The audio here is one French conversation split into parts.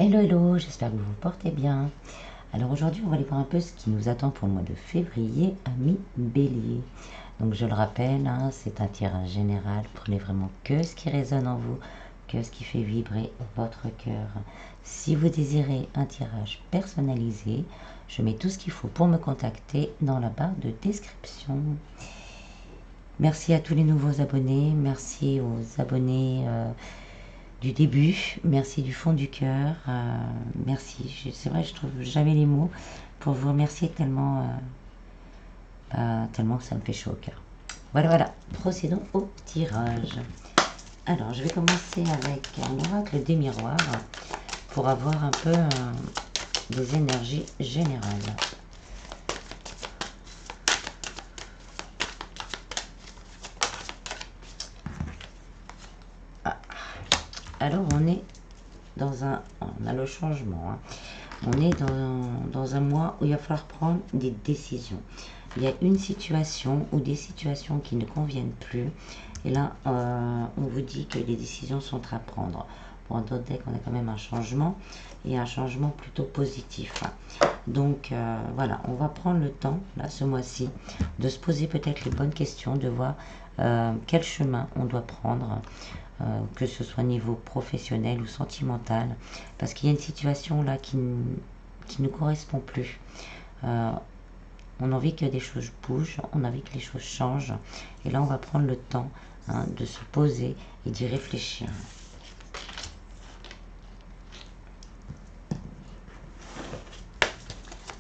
Hello hello, j'espère que vous vous portez bien. Alors aujourd'hui on va aller voir un peu ce qui nous attend pour le mois de février, amis bélier. Donc je le rappelle, hein, c'est un tirage général, prenez vraiment que ce qui résonne en vous, que ce qui fait vibrer votre cœur. Si vous désirez un tirage personnalisé, je mets tout ce qu'il faut pour me contacter dans la barre de description. Merci à tous les nouveaux abonnés, merci aux abonnés du début, merci du fond du cœur, merci. C'est vrai, je trouve jamais les mots pour vous remercier tellement, tellement que ça me fait chaud au cœur. Voilà, procédons au tirage. Alors, je vais commencer avec un oracle des miroirs pour avoir un peu des énergies générales. Alors on est dans un... On a le changement. Hein. On est dans un mois où il va falloir prendre des décisions. Il y a une situation ou des situations qui ne conviennent plus. Et là, on vous dit que les décisions sont à prendre. Bon, dans d'autres decks, on a quand même un changement. Et un changement plutôt positif. Donc voilà, on va prendre le temps, là, ce mois-ci, de se poser peut-être les bonnes questions, de voir quel chemin on doit prendre. Que ce soit niveau professionnel ou sentimental, parce qu'il y a une situation là qui ne correspond plus. On a envie que des choses bougent, on a envie que les choses changent, et là on va prendre le temps de se poser et d'y réfléchir.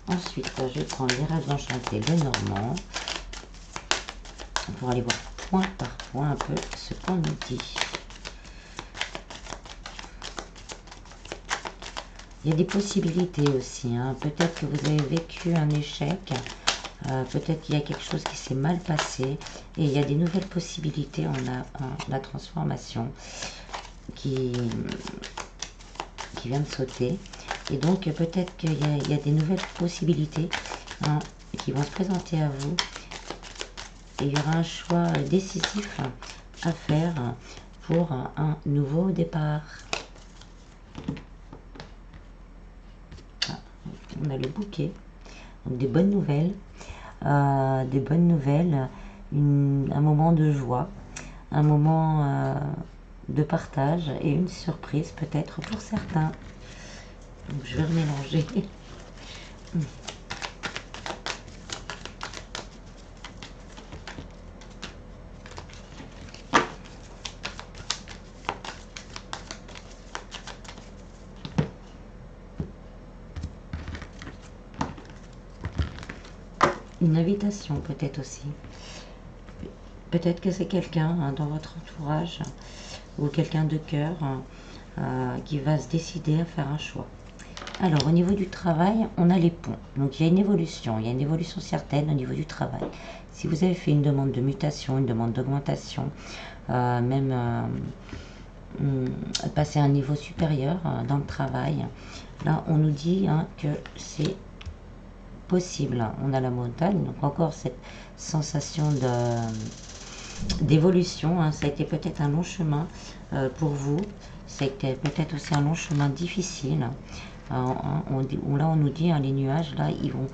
Ensuite, je vais prendre les rêves enchantés de Normand pour aller voir point par point un peu ce qu'on nous dit. Il y a des possibilités aussi, hein. Peut-être que vous avez vécu un échec, peut-être qu'il y a quelque chose qui s'est mal passé, et il y a des nouvelles possibilités, on a la transformation qui vient de sauter, et donc peut-être qu'il y a des nouvelles possibilités qui vont se présenter à vous, et il y aura un choix décisif à faire pour un nouveau départ. On a le bouquet, donc des bonnes nouvelles, un moment de joie, un moment de partage et une surprise peut-être pour certains. Donc je vais remélanger. Une invitation peut-être aussi. Peut-être que c'est quelqu'un dans votre entourage ou quelqu'un de cœur qui va se décider à faire un choix. Alors au niveau du travail, on a les ponts. Donc il y a une évolution certaine au niveau du travail. Si vous avez fait une demande de mutation, une demande d'augmentation, même passer à un niveau supérieur dans le travail, là on nous dit que c'est possible. On a la montagne, donc encore cette sensation d'évolution. Ça a été peut-être un long chemin pour vous, ça a été peut-être aussi un long chemin difficile. Là on nous dit les nuages là ils vont,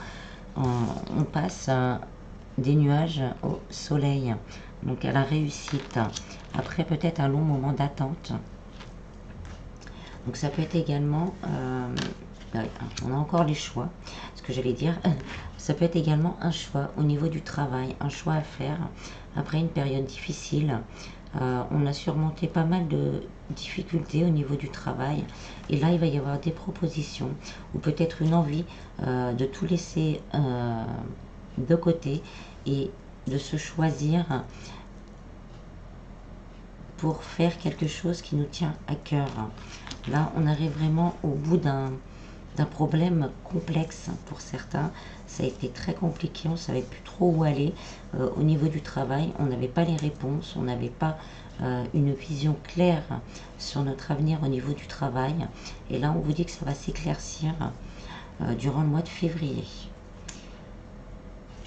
on passe des nuages au soleil, donc à la réussite après peut-être un long moment d'attente. Donc ça peut être également on a encore les choix, ce que j'allais dire, ça peut être également un choix au niveau du travail, un choix à faire après une période difficile. On a surmonté pas mal de difficultés au niveau du travail, et là il va y avoir des propositions ou peut-être une envie de tout laisser de côté et de se choisir pour faire quelque chose qui nous tient à cœur. Là on arrive vraiment au bout d'un problème complexe pour certains. Ça a été très compliqué, on ne savait plus trop où aller au niveau du travail, on n'avait pas les réponses, on n'avait pas une vision claire sur notre avenir au niveau du travail, et là on vous dit que ça va s'éclaircir durant le mois de février.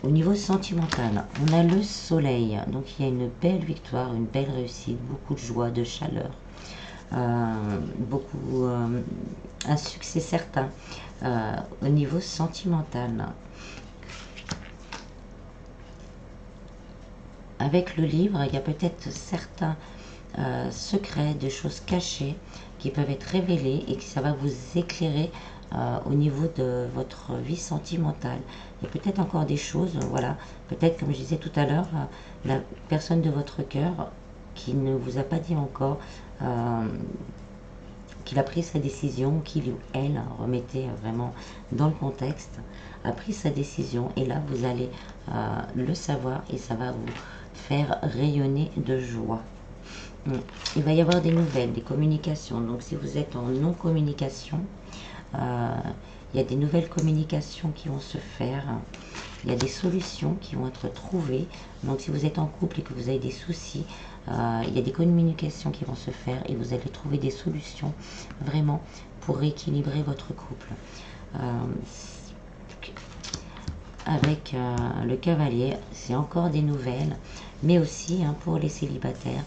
Au niveau sentimental, on a le soleil, donc il y a une belle victoire, une belle réussite, beaucoup de joie, de chaleur, beaucoup un succès certain au niveau sentimental. Avec le livre, il y a peut-être certains secrets, de choses cachées qui peuvent être révélés et que ça va vous éclairer au niveau de votre vie sentimentale. Il y a peut-être encore des choses, voilà, peut-être comme je disais tout à l'heure, la personne de votre cœur qui ne vous a pas dit encore qu'il a pris sa décision, qu'il ou elle, remettez vraiment dans le contexte, a pris sa décision et là vous allez le savoir et ça va vous faire rayonner de joie. Il va y avoir des nouvelles, des communications. Donc si vous êtes en non-communication, il y a des nouvelles communications qui vont se faire. Il y a des solutions qui vont être trouvées. Donc si vous êtes en couple et que vous avez des soucis, il y a des communications qui vont se faire et vous allez trouver des solutions vraiment pour rééquilibrer votre couple. Avec le cavalier, c'est encore des nouvelles, mais aussi pour les célibataires,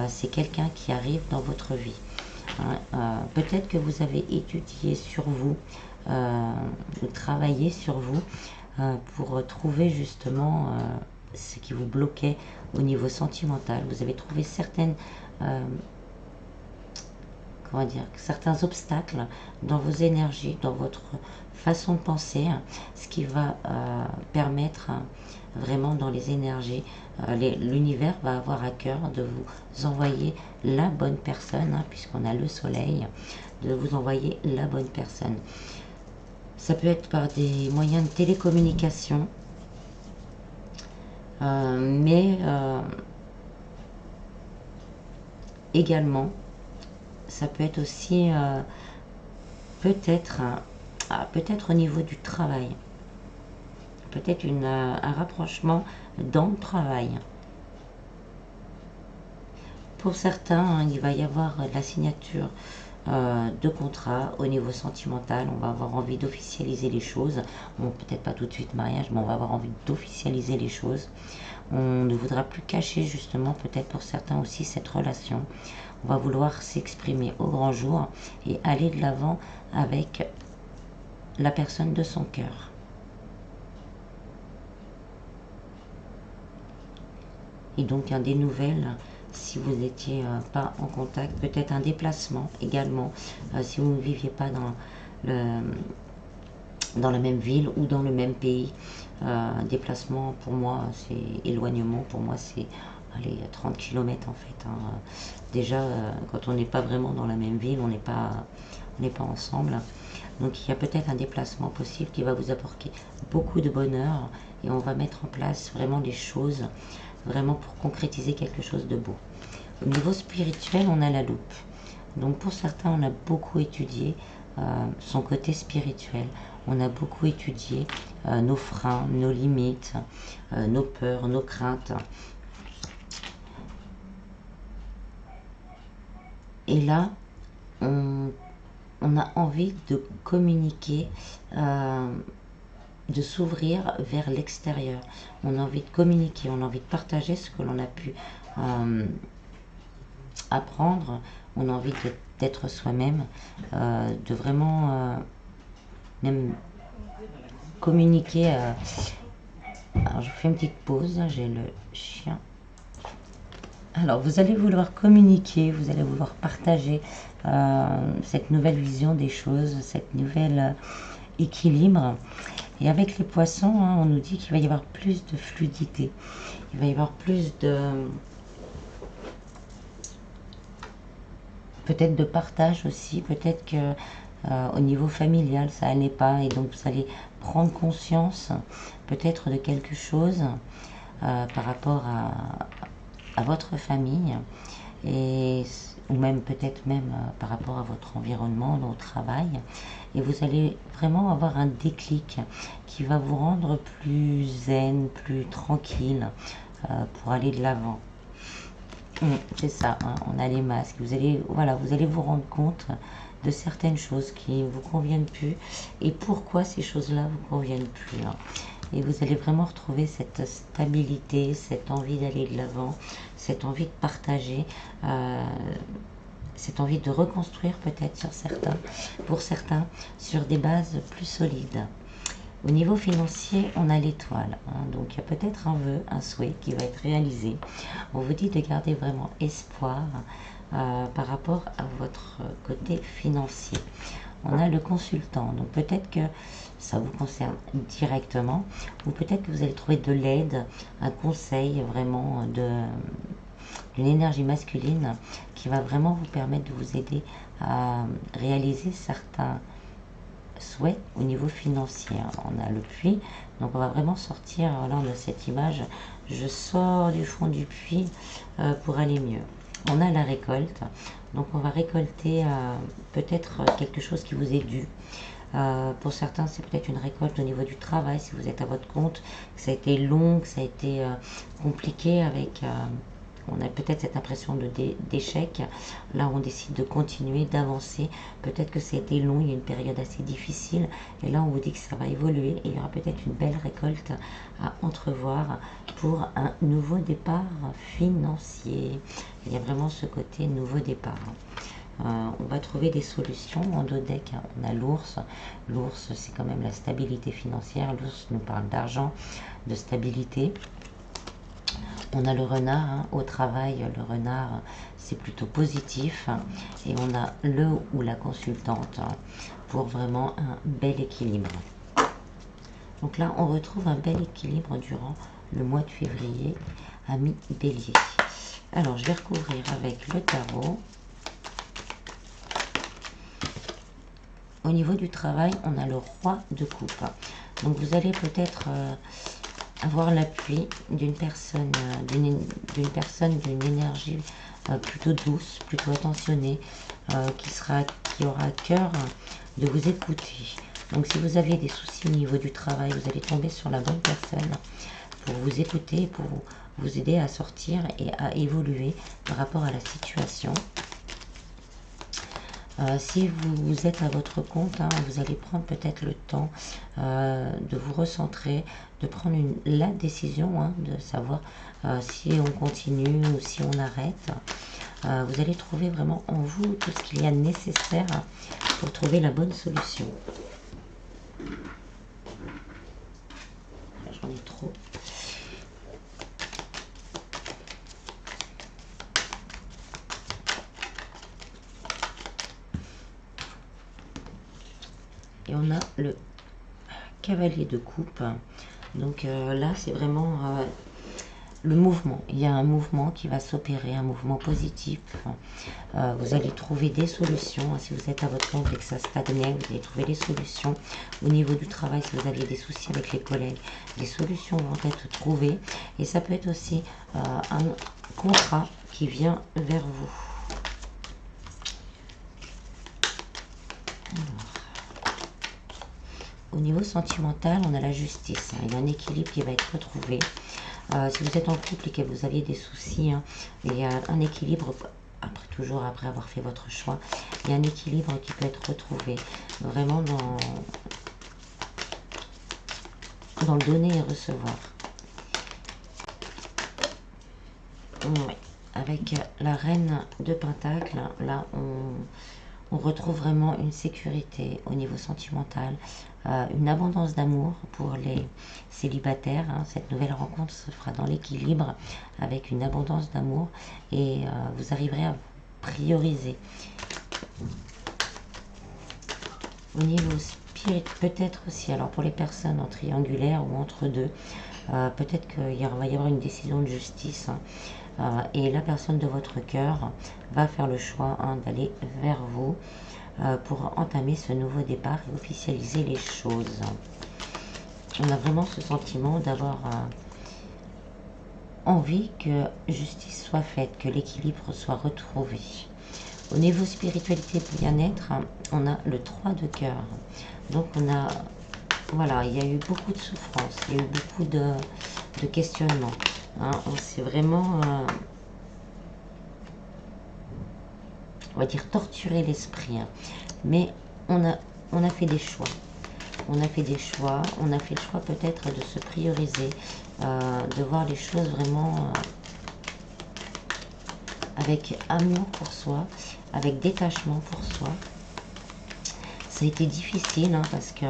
c'est quelqu'un qui arrive dans votre vie. Peut-être que vous avez étudié sur vous, travaillé sur vous pour trouver justement ce qui vous bloquait au niveau sentimental. Vous avez trouvé certaines comment dire, certains obstacles dans vos énergies, dans votre façon de penser, ce qui va permettre vraiment dans les énergies, l'univers va avoir à cœur de vous envoyer la bonne personne, puisqu'on a le soleil, de vous envoyer la bonne personne. Ça peut être par des moyens de télécommunication, mais également, ça peut être aussi peut-être au niveau du travail. Peut-être un rapprochement dans le travail. Pour certains, il va y avoir la signature de contrat au niveau sentimental. On va avoir envie d'officialiser les choses. Bon, peut-être pas tout de suite mariage, mais on va avoir envie d'officialiser les choses. On ne voudra plus cacher justement, peut-être pour certains aussi, cette relation. On va vouloir s'exprimer au grand jour et aller de l'avant avec la personne de son cœur. Et donc, des nouvelles, si vous n'étiez pas en contact, peut-être un déplacement également, si vous ne viviez pas dans la même ville ou dans le même pays. Déplacement, pour moi, c'est éloignement, pour moi, c'est 30 km en fait. Déjà, quand on n'est pas vraiment dans la même ville, on n'est pas ensemble. Donc il y a peut-être un déplacement possible qui va vous apporter beaucoup de bonheur et on va mettre en place vraiment des choses vraiment pour concrétiser quelque chose de beau. Au niveau spirituel, on a la loupe. Donc pour certains, on a beaucoup étudié son côté spirituel. On a beaucoup étudié nos freins, nos limites, nos peurs, nos craintes. Et là, on a envie de communiquer, de s'ouvrir vers l'extérieur. On a envie de communiquer, on a envie de partager ce que l'on a pu apprendre. On a envie d'être soi-même, de vraiment même communiquer. Alors je fais une petite pause, j'ai le chien. Alors vous allez vouloir communiquer, vous allez vouloir partager cette nouvelle vision des choses, cette nouvelle équilibre. Et avec les poissons, on nous dit qu'il va y avoir plus de fluidité, il va y avoir plus de peut-être de partage aussi, peut-être que au niveau familial ça n'allait pas et donc vous allez prendre conscience peut-être de quelque chose par rapport à votre famille et ou même peut-être même par rapport à votre environnement, au travail, et vous allez vraiment avoir un déclic qui va vous rendre plus zen, plus tranquille pour aller de l'avant. C'est ça, on a les masques. Vous allez vous rendre compte de certaines choses qui ne vous conviennent plus et pourquoi ces choses-là vous conviennent plus. Et vous allez vraiment retrouver cette stabilité, cette envie d'aller de l'avant, cette envie de partager cette envie de reconstruire peut-être pour certains, sur des bases plus solides. Au niveau financier, on a l'étoile, hein, donc il y a peut-être un vœu, un souhait qui va être réalisé. On vous dit de garder vraiment espoir par rapport à votre côté financier. On a le consultant, donc peut-être que ça vous concerne directement, ou peut-être que vous allez trouver de l'aide, un conseil vraiment d'une énergie masculine qui va vraiment vous permettre de vous aider à réaliser certains souhaits au niveau financier. On a le puits, donc on va vraiment sortir, là on a cette image, je sors du fond du puits pour aller mieux. On a la récolte, donc on va récolter peut-être quelque chose qui vous est dû. Pour certains, c'est peut-être une récolte au niveau du travail, si vous êtes à votre compte, que ça a été long, que ça a été compliqué avec... on a peut-être cette impression d'échec. Là, on décide de continuer, d'avancer. Peut-être que ça a été long, il y a une période assez difficile. Et là, on vous dit que ça va évoluer. Et il y aura peut-être une belle récolte à entrevoir pour un nouveau départ financier. Il y a vraiment ce côté nouveau départ. On va trouver des solutions en dos deck. On a l'ours. L'ours, c'est quand même la stabilité financière. L'ours nous parle d'argent, de stabilité. On a le renard, hein, au travail, le renard, c'est plutôt positif. Et on a le ou la consultante pour vraiment un bel équilibre. Donc là, on retrouve un bel équilibre durant le mois de février, amis bélier. Alors, je vais recouvrir avec le tarot. Au niveau du travail, on a le roi de coupe. Donc, vous allez peut-être... avoir l'appui d'une personne, d'une énergie plutôt douce, plutôt attentionnée, qui aura à cœur de vous écouter. Donc si vous avez des soucis au niveau du travail, vous allez tomber sur la bonne personne pour vous écouter, pour vous aider à sortir et à évoluer par rapport à la situation. Si vous êtes à votre compte, hein, vous allez prendre peut-être le temps de vous recentrer, de prendre la décision, hein, de savoir si on continue ou si on arrête. Vous allez trouver vraiment en vous tout ce qu'il y a de nécessaire pour trouver la bonne solution. J'en ai trop. Et on a le cavalier de coupe. Donc là, c'est vraiment le mouvement. Il y a un mouvement qui va s'opérer, un mouvement positif. Vous allez trouver des solutions. Si vous êtes à votre compte et que ça stagnait, vous allez trouver des solutions. Au niveau du travail, si vous aviez des soucis avec les collègues, les solutions vont être trouvées. Et ça peut être aussi un contrat qui vient vers vous. Au niveau sentimental, on a la justice. Il y a un équilibre qui va être retrouvé. Si vous êtes en couple et que vous aviez des soucis, hein, il y a un équilibre, toujours après avoir fait votre choix, il y a un équilibre qui peut être retrouvé. Vraiment dans le donner et recevoir. Oui. Avec la reine de Pentacle, là, on retrouve vraiment une sécurité au niveau sentimental, une abondance d'amour pour les célibataires. Hein. Cette nouvelle rencontre se fera dans l'équilibre avec une abondance d'amour et vous arriverez à vous prioriser. Au niveau spirit, peut-être aussi, alors pour les personnes en triangulaire ou entre deux, peut-être qu'il va y avoir une décision de justice. Hein. Et la personne de votre cœur va faire le choix, hein, d'aller vers vous pour entamer ce nouveau départ et officialiser les choses. On a vraiment ce sentiment d'avoir envie que justice soit faite, que l'équilibre soit retrouvé. Au niveau spiritualité bien-être, hein, on a le 3 de cœur. Donc on a, voilà, il y a eu beaucoup de souffrance, il y a eu beaucoup de questionnements. Hein, on s'est vraiment, on va dire, torturé l'esprit. Hein. Mais on a fait des choix. On a fait des choix. On a fait le choix peut-être de se prioriser, de voir les choses vraiment avec amour pour soi, avec détachement pour soi. Ça a été difficile hein, parce qu'il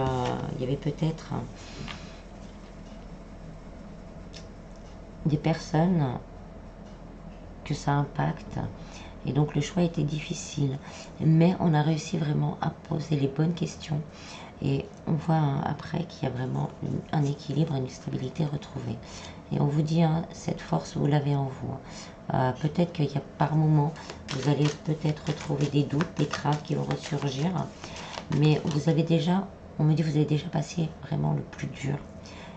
y avait peut-être des personnes que ça impacte. Et donc le choix était difficile. Mais on a réussi vraiment à poser les bonnes questions. Et on voit après qu'il y a vraiment un équilibre, une stabilité retrouvée. Et on vous dit, hein, cette force, vous l'avez en vous. Peut-être qu'il y a par moments, vous allez peut-être retrouver des doutes, des craintes qui vont ressurgir. Mais vous avez déjà, on me dit, vous avez déjà passé vraiment le plus dur.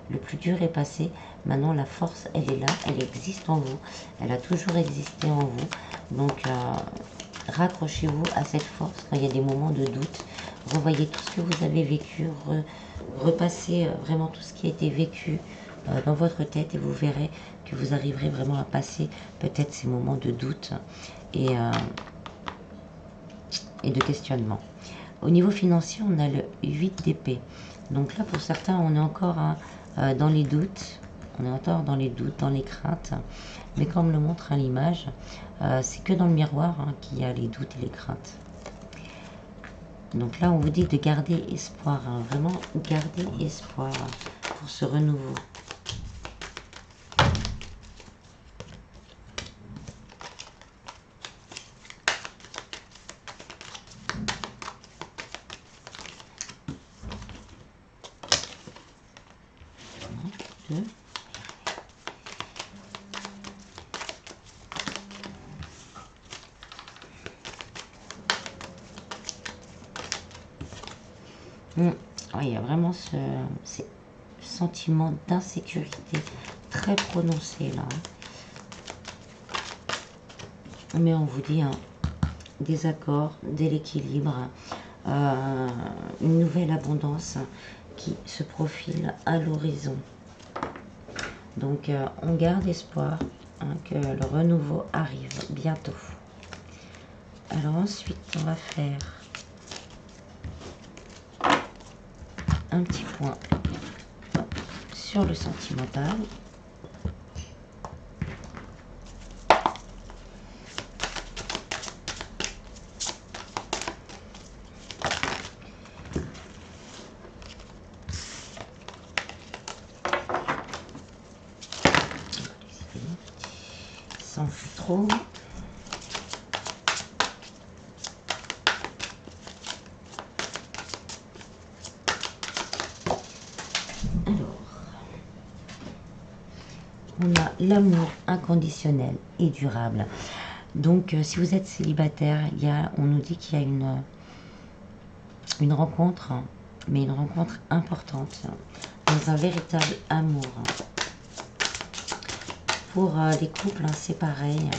Le plus dur est passé. Maintenant, la force, elle est là, elle existe en vous. Elle a toujours existé en vous. Donc, raccrochez-vous à cette force quand il y a des moments de doute. Revoyez tout ce que vous avez vécu. Repassez vraiment tout ce qui a été vécu dans votre tête et vous verrez que vous arriverez vraiment à passer peut-être ces moments de doute et de questionnement. Au niveau financier, on a le 8 d'épée. Donc là, pour certains, on est encore dans les doutes. On est encore dans les doutes, dans les craintes. Mais comme le montre à l'image, c'est que dans le miroir hein, qu'il y a les doutes et les craintes. Donc là, on vous dit de garder espoir. Hein, vraiment, garder espoir pour ce renouveau. Deux. Il y a vraiment ce sentiment d'insécurité très prononcé là. Mais on vous dit des accords, de l'équilibre, une nouvelle abondance qui se profile à l'horizon. Donc on garde espoir que le renouveau arrive bientôt. Alors ensuite on va faire un petit point sur le sentimental. Sans plus trop. On a l'amour inconditionnel et durable. Donc, si vous êtes célibataire, on nous dit qu'il y a une rencontre, mais une rencontre importante, dans un véritable amour. Pour les couples, c'est pareil.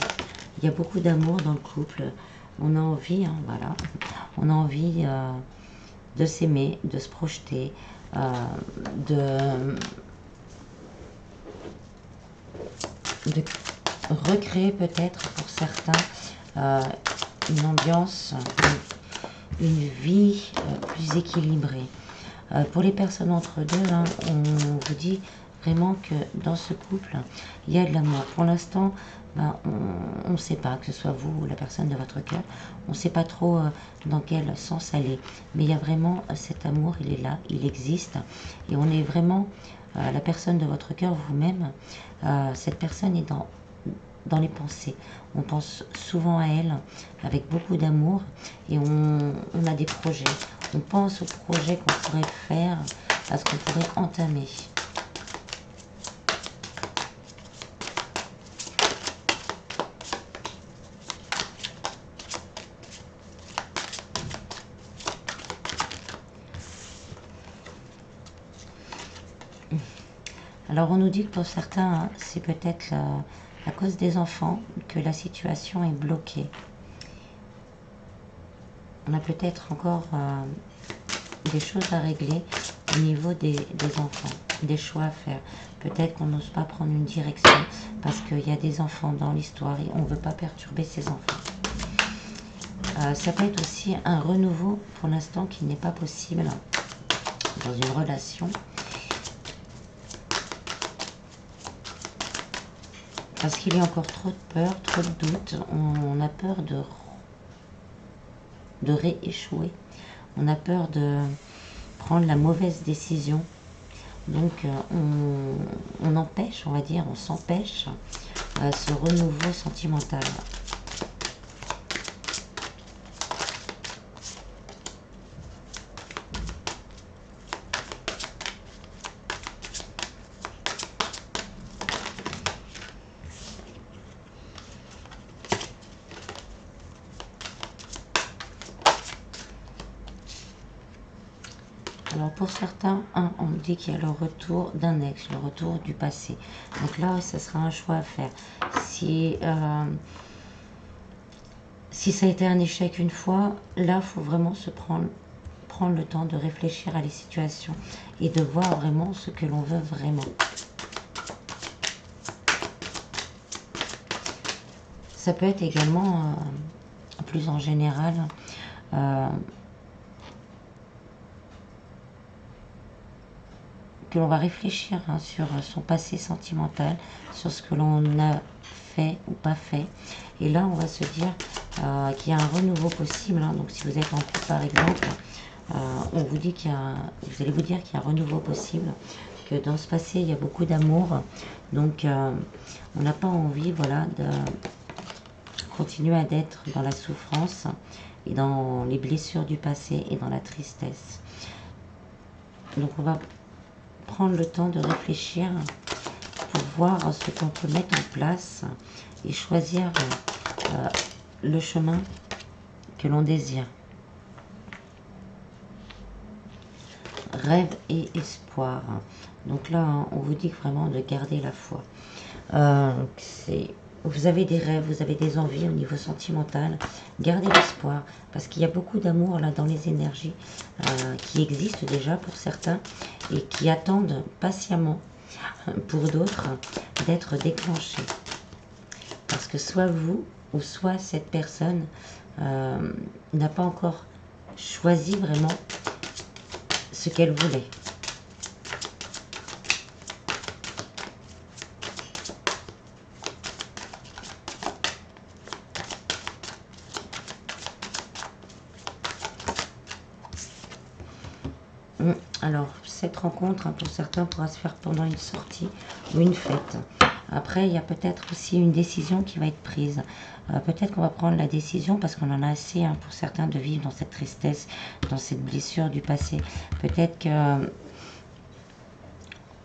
Il y a beaucoup d'amour dans le couple. On a envie, voilà. On a envie de s'aimer, de se projeter, de recréer peut-être pour certains une ambiance, une vie plus équilibrée. Pour les personnes entre deux, on vous dit vraiment que dans ce couple, il y a de l'amour. Pour l'instant, on ne sait pas, que ce soit vous ou la personne de votre cœur, on ne sait pas trop dans quel sens aller. Mais il y a vraiment cet amour, il est là, il existe. Et on est vraiment, la personne de votre cœur, vous-même, cette personne est dans les pensées. On pense souvent à elle avec beaucoup d'amour et on a des projets. On pense aux projets qu'on pourrait faire, à ce qu'on pourrait entamer. Alors on nous dit que pour certains, c'est peut-être à cause des enfants que la situation est bloquée. On a peut-être encore des choses à régler au niveau des enfants, des choix à faire. Peut-être qu'on n'ose pas prendre une direction parce qu'il y a des enfants dans l'histoire et on ne veut pas perturber ces enfants. Ça peut être aussi un renouveau pour l'instant qui n'est pas possible dans une relation. Parce qu'il y a encore trop de peur, trop de doutes. On a peur de rééchouer. On a peur de prendre la mauvaise décision. Donc on empêche, on va dire, on s'empêche ce renouveau sentimental. Alors pour certains, on me dit qu'il y a le retour d'un ex, le retour du passé. Donc là, ça sera un choix à faire. Si ça a été un échec une fois, là, il faut vraiment prendre le temps de réfléchir à les situations et de voir vraiment ce que l'on veut vraiment. Ça peut être également, plus en général, que l'on va réfléchir sur son passé sentimental, sur ce que l'on a fait ou pas fait. Et là, on va se dire qu'il y a un renouveau possible. Donc, si vous êtes en couple, par exemple, on vous dit vous allez vous dire qu'il y a un renouveau possible, que dans ce passé, il y a beaucoup d'amour. Donc, on n'a pas envie, voilà, de continuer à être dans la souffrance et dans les blessures du passé et dans la tristesse. Donc, on va prendre le temps de réfléchir pour voir ce qu'on peut mettre en place et choisir le chemin que l'on désire. Rêve et espoir. Donc là, on vous dit vraiment de garder la foi. Vous avez des rêves, vous avez des envies au niveau sentimental. Gardez l'espoir, parce qu'il y a beaucoup d'amour là dans les énergies qui existent déjà pour certains et qui attendent patiemment pour d'autres d'être déclenchés. Parce que soit vous ou soit cette personne n'a pas encore choisi vraiment ce qu'elle voulait. Alors, cette rencontre, pour certains, pourra se faire pendant une sortie ou une fête. Après, il y a peut-être aussi une décision qui va être prise. Peut-être qu'on va prendre la décision parce qu'on en a assez, pour certains, de vivre dans cette tristesse, dans cette blessure du passé. Peut-être que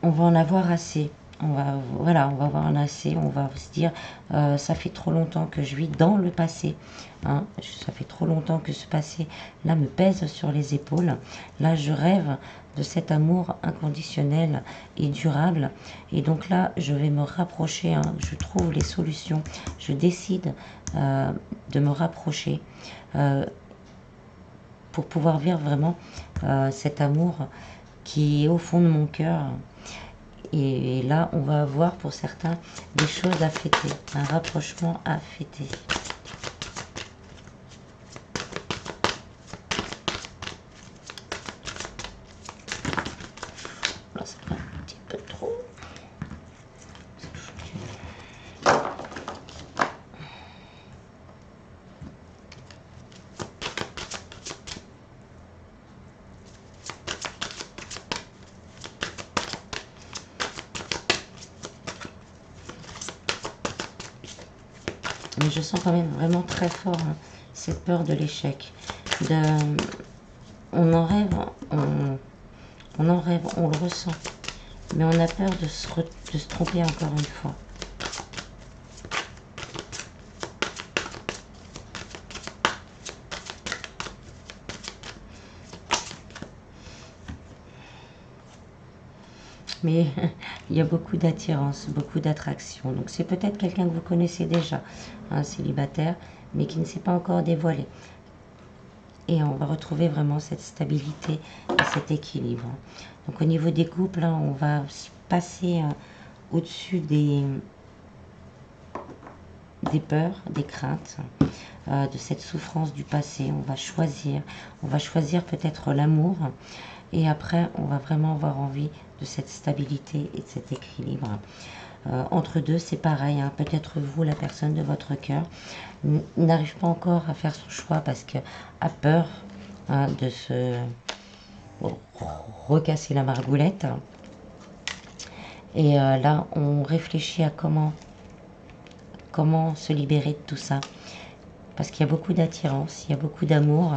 on va en avoir assez. On va avoir un assez, on va se dire, ça fait trop longtemps que je vis dans le passé. Ça fait trop longtemps que ce passé-là me pèse sur les épaules. Là, je rêve de cet amour inconditionnel et durable. Et donc là, je vais me rapprocher, je trouve les solutions. Je décide de me rapprocher pour pouvoir vivre vraiment cet amour qui est au fond de mon cœur. Et là, on va avoir pour certains des choses à fêter, un rapprochement à fêter. Là, ça fait un petit peu trop. Mais je sens quand même vraiment très fort cette peur de l'échec. On en rêve, on en rêve, on le ressent. Mais on a peur de se tromper encore une fois. Mais il y a beaucoup d'attirance, beaucoup d'attraction. Donc c'est peut-être quelqu'un que vous connaissez déjà, un célibataire, mais qui ne s'est pas encore dévoilé. Et on va retrouver vraiment cette stabilité et cet équilibre. Donc au niveau des couples, on va passer au-dessus des peurs, des craintes, de cette souffrance du passé. On va choisir peut-être l'amour. Et après, on va vraiment avoir envie de cette stabilité et de cet équilibre. Entre deux, c'est pareil, hein. Peut-être vous, la personne de votre cœur, n'arrive pas encore à faire son choix parce que a peur, hein, de se recasser la margoulette. Et là, on réfléchit à comment se libérer de tout ça. Parce qu'il y a beaucoup d'attirance, il y a beaucoup d'amour,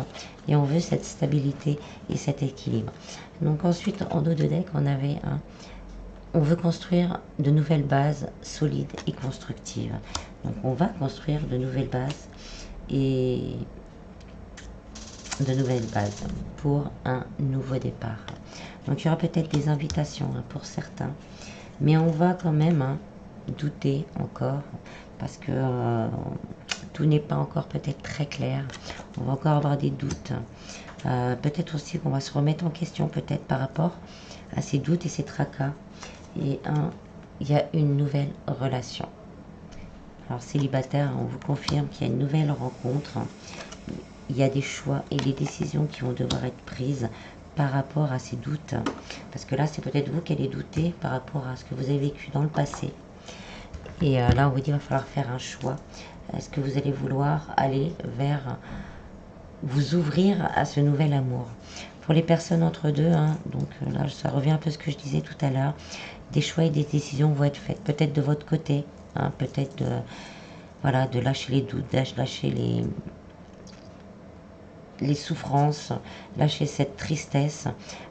et on veut cette stabilité et cet équilibre. Donc ensuite, en dos de deck, on avait on veut construire de nouvelles bases solides et constructives. Donc on va construire de nouvelles bases et pour un nouveau départ. Donc il y aura peut-être des invitations, hein, pour certains, mais on va quand même, douter encore parce que tout n'est pas encore peut-être très clair. On va encore avoir des doutes. Peut-être aussi qu'on va se remettre en question peut-être par rapport à ces doutes et ces tracas. Et il y a une nouvelle relation. Alors célibataire, on vous confirme qu'il y a une nouvelle rencontre. Il y a des choix et des décisions qui vont devoir être prises par rapport à ces doutes. Parce que là, c'est peut-être vous qui allez douter par rapport à ce que vous avez vécu dans le passé. Et là, on vous dit qu'il va falloir faire un choix. Est-ce que vous allez vouloir aller vers, vous ouvrir à ce nouvel amour? Pour les personnes entre deux, donc là, ça revient un peu à ce que je disais tout à l'heure. Des choix et des décisions vont être faites. Peut-être de votre côté, peut-être de lâcher les doutes, de lâcher les souffrances, lâcher cette tristesse,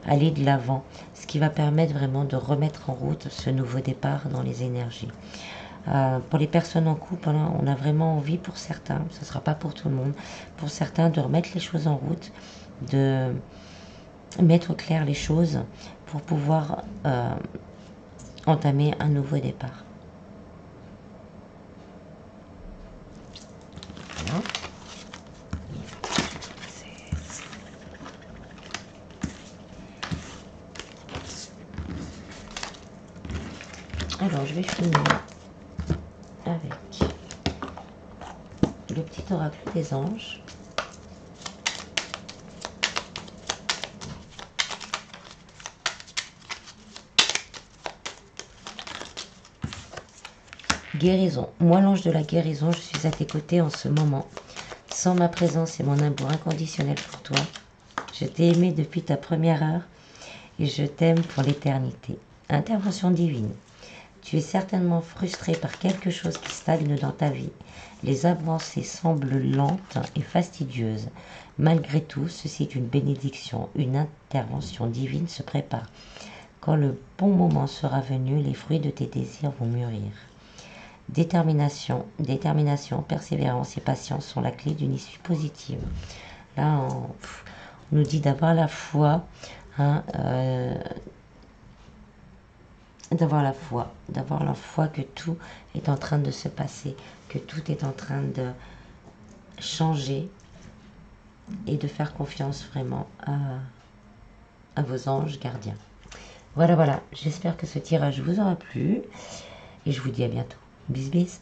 aller de l'avant, ce qui va permettre vraiment de remettre en route ce nouveau départ dans les énergies. Pour les personnes en couple, on a vraiment envie pour certains, ce ne sera pas pour tout le monde, pour certains de remettre les choses en route, de mettre au clair les choses pour pouvoir entamer un nouveau départ. Voilà. Alors, je vais finir avec le petit oracle des anges. Guérison. Moi, l'ange de la guérison, je suis à tes côtés en ce moment. Sans ma présence et mon amour inconditionnel pour toi, je t'ai aimé depuis ta première heure et je t'aime pour l'éternité. Intervention divine. Tu es certainement frustré par quelque chose qui stagne dans ta vie. Les avancées semblent lentes et fastidieuses. Malgré tout, ceci est une bénédiction. Une intervention divine se prépare. Quand le bon moment sera venu, les fruits de tes désirs vont mûrir. Détermination, persévérance et patience sont la clé d'une issue positive. Là, on nous dit d'avoir la foi, d'avoir la foi que tout est en train de se passer, que tout est en train de changer et de faire confiance vraiment à vos anges gardiens. Voilà, j'espère que ce tirage vous aura plu et je vous dis à bientôt. Bis bis.